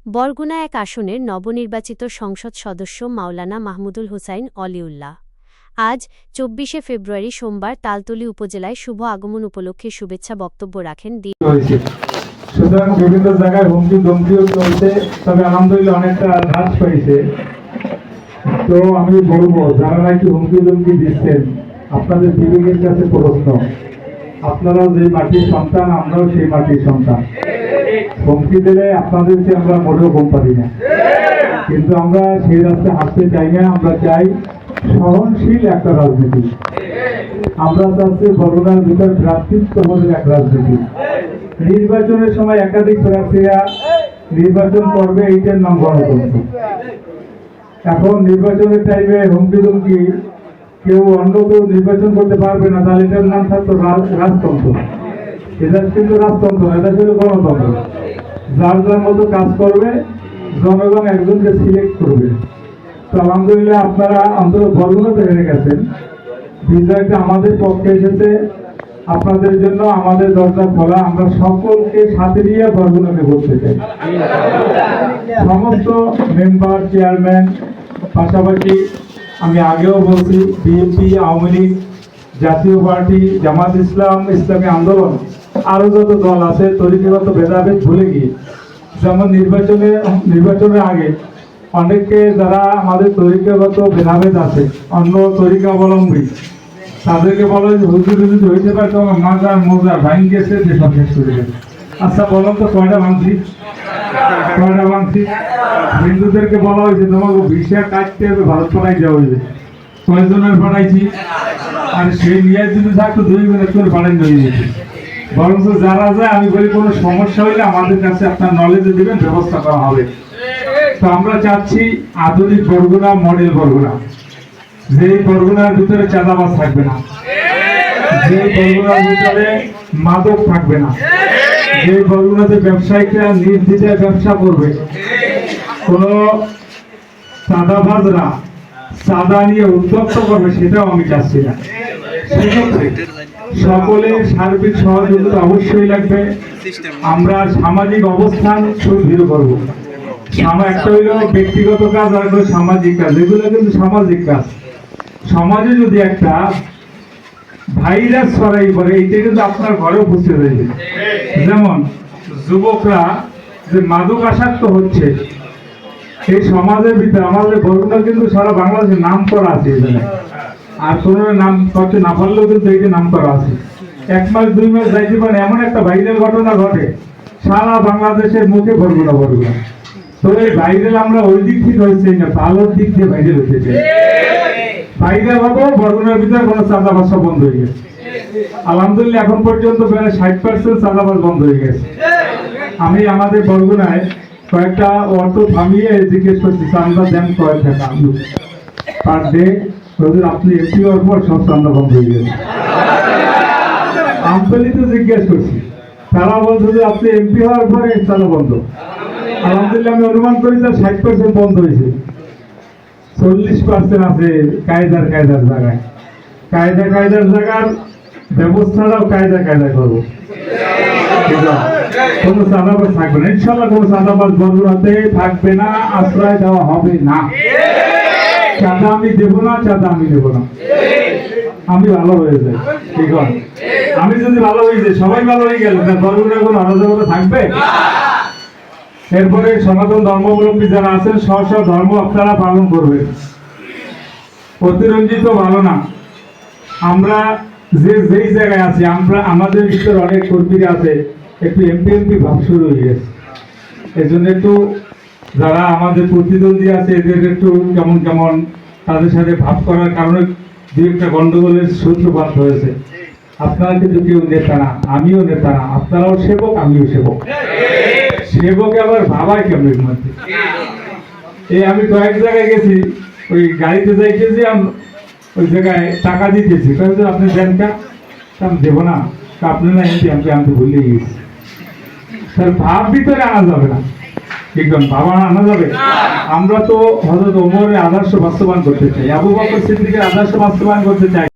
বরগুনা এক আসনের নবনির্বাচিত সংসদ সদস্য মাওলানা মাহমুদুল হুসাইন অলিউল্লাহ আজ ২৪শে ফেব্রুয়ারি সোমবার তালতলী উপজেলায় শুভ আগমন উপলক্ষে শুভেচ্ছা বক্তব্য রাখেন। সুতরাং বিভিন্ন জায়গায় হুমকি ধমকিও চলছে, তবে আলহামদুলিল্লাহ অনেকটা হ্রাস পেয়েছে। তো আমি বলবো, যারা নাকি হুমকি ধমকি দিচ্ছেন, আপনাদের বিবেকের কাছে প্রশ্ন, আপনারাও যে মাটির সন্তান, আমরাও সেই মাটির সন্তান। হুমকি দিলে আপনাদেরকে আমরা মোটেও কম পারি না, কিন্তু আমরা সেই রাস্তায় হাঁটতে চাই না। আমরা চাই সহনশীল একটা রাজনীতি। আমরা চাচ্ছি বরগুনার ভিতর ভ্রাতৃত্ববোধের এক রাজনীতি। নির্বাচনের সময় একাধিক প্রার্থীরা নির্বাচন করবে, এইটার নাম গণতন্ত্র। এখন নির্বাচনের টাইমে হুমকি ধমকি কেউ অন্য কেউ নির্বাচন করতে পারবে না, তাহলে এটার নাম থাকতো রাজতন্ত্র। এটা কিন্তু রাজতন্ত্র, এটা ছিল গণতন্ত্র। যার যার মতো কাজ করবে, জনগণ একজনকে সিলেক্ট করবে। তো আলহামদুলিল্লাহ আপনারা অন্তত বরগুনাতে হেরে গেছেন, বিজয়টা আমাদের পক্ষে এসেছে। আপনাদের জন্য আমাদের দরজা খোলা, আমরা সকলকে সাথে নিয়ে বরগুনাকে করতে চাই। সমস্ত মেম্বার, চেয়ারম্যান, পাশাপাশি আমি আগেও বলছি, বিএনপি, আওয়ামী লীগ, জাতীয় পার্টি, জামাত ইসলাম, ইসলামী আন্দোলন, আরো যত দল আছে, তরিকাগত ভেদাভেদ ভুলে গিয়ে, যেমন নির্বাচনের আগে অনেককে যারা আমাদের তরিকাগত ভেদাভেদ আছে, অন্য তরিকা অবলম্বী, তাদেরকে বলো যে হুজুর যদি হইতে পারে তো মাজার মোজার ভাঙ গেছে, দেশা শেষ করে গেছে। আচ্ছা বলো তো কয়টা ভাঙছি? হিন্দুদেরকে বলা হয়েছে তোমাকে ভিসা কাটতে হবে, ভারত পাঠাই যাওয়া হয়েছে, কয়েকজনের পাঠাইছি। আর সেই নিয়ে যদি থাকতো 2 মিনিট করে পাঠাই নিয়ে যেতে। বরঞ্চ যারা যায়, আমি বলি কোনো সমস্যা হইলে আমাদের কাছে আপনার নলেজে দেবেন, ব্যবস্থা করা হবে। তো আমরা চাচ্ছি আধুনিক বরগুনা, মডেল বরগুনা, যে বরগুনার ভিতরে চাঁদাবাজ থাকবে না, যে বরগুনার ভিতরে মাদক থাকবে না, যে বরগুনাতে ব্যবসায়িকরা নির্দ্বিধায় ব্যবসা করবে, কোন চাঁদাবাজরা চাঁদা নিয়ে উদ্যক্ত করবে, সেটাও আমি চাচ্ছি না। সেক্ষেত্রে সকলের সার্বিক সহযোগিতা অবশ্যই লাগবে। আমরা সামাজিক অবস্থান সুদৃঢ় করব। একটা হইল ব্যক্তিগত কাজ, আর একটা সামাজিক কাজ। এগুলো কিন্তু সামাজিক কাজ। সমাজে যদি একটা ভাইরাস ছড়াই পড়ে, এইটা কিন্তু আপনার ঘরেও পৌঁছে যাবে। যেমন যুবকরা যে মাদক আসক্ত হচ্ছে, এই সমাজের ভিতরে আমাদের বরগুনা কিন্তু সারা বাংলাদেশে নাম করা আছে। এখানে আর কোন নাম করতে না পারলেও কিন্তু এই যে নাম করা আছে। 1 মাস 2 মাস যাইতে পারে, এমন একটা ভাইরাল ঘটনা ঘটে, সারা বাংলাদেশের মুখে বরগুনা বরগুনা। তো এই ভাইরাল আমরা ওই দিক থেকে হয়েছে না, ভালোর দিক দিয়ে ভাইরাল হচ্ছে। ভাইরাল হবো, বরগুনার ভিতরে কোনো চাঁদাবাজ বন্ধ হয়ে গেছে। আলহামদুলিল্লাহ এখন পর্যন্ত প্রায় 60% চাঁদাবাজ বন্ধ হয়ে গেছে। আমি আমাদের বরগুনায় কয়েকটা অটো থামিয়ে জিজ্ঞেস করছি, চাঁদা দেন কয়েক টাকা পার ডে? আপনি এমপি হওয়ার পর সব চাঁদা বন্ধ হয়ে গেছে। আমতলি তো জিজ্ঞেস করছি, তারা বলছে যে আপনি এমপি হওয়ার পরে চাঁদা বন্ধ। আলহামদুলিল্লাহ আমি অনুমান করি তার 60% বন্ধ হয়েছে, 40% আছে কায়দার জায়গায়। কায়দার জায়গার ব্যবস্থাটাও কায়দা করবো। কোনো চাঁদাবাজ থাকবে না, ইনশাল্লাহ কোনো চাঁদাবাজ বরগুনাতে থাকবে না, আশ্রয় দেওয়া হবে না। চাঁদা আমি দেবো না, আমি ভালো হয়ে যাই। ঠিক আছে, আমি যদি ভালো হয়ে যাই, সবাই ভালো হয়ে গেলে বরগুনার কোনো অরাজকতা থাকবে? এরপরে সনাতন ধর্মাবলম্বী যারা আছেন, স্ব ধর্ম আপনারা পালন করবেন, অতিরঞ্জিত ভালো না। আমরা যেই জায়গায় আছি, আমরা আমাদের ভিতরে অনেক কর্মীরা আছে, একটু এমপি ভাব শুরু হয়ে গেছে। এই জন্য একটু যারা আমাদের প্রতিদ্বন্দ্বী আছে, এদের একটু কেমন তাদের সাথে ভাব করার কারণে 2-1টা গন্ডগোলের সূত্রপাত হয়েছে। আপনারা কিন্তু কেউ নেতা না, আমিও নেতা না, আপনারাও সেবক, আমিও সেবক। সেবকে আবার ভাবাই কেমন মধ্যে। আমি কয়েক জায়গায় গেছি, ওই গাড়িতে যাইতেছি, ওই জায়গায় টাকা দিতেছি, আপনি দেন কা? আমি দেবো না, আপনি না এমপি, আমি ভুলে গেছি। তার ভাব ভিতরে আনা যাবে না, একদম ভাব আনা যাবে। আমরা তো হযরত ওমরের আদর্শ বাস্তবায়ন করতে চাই, আবু বকর সিদ্দিকের আদর্শ বাস্তবায়ন করতে চাই।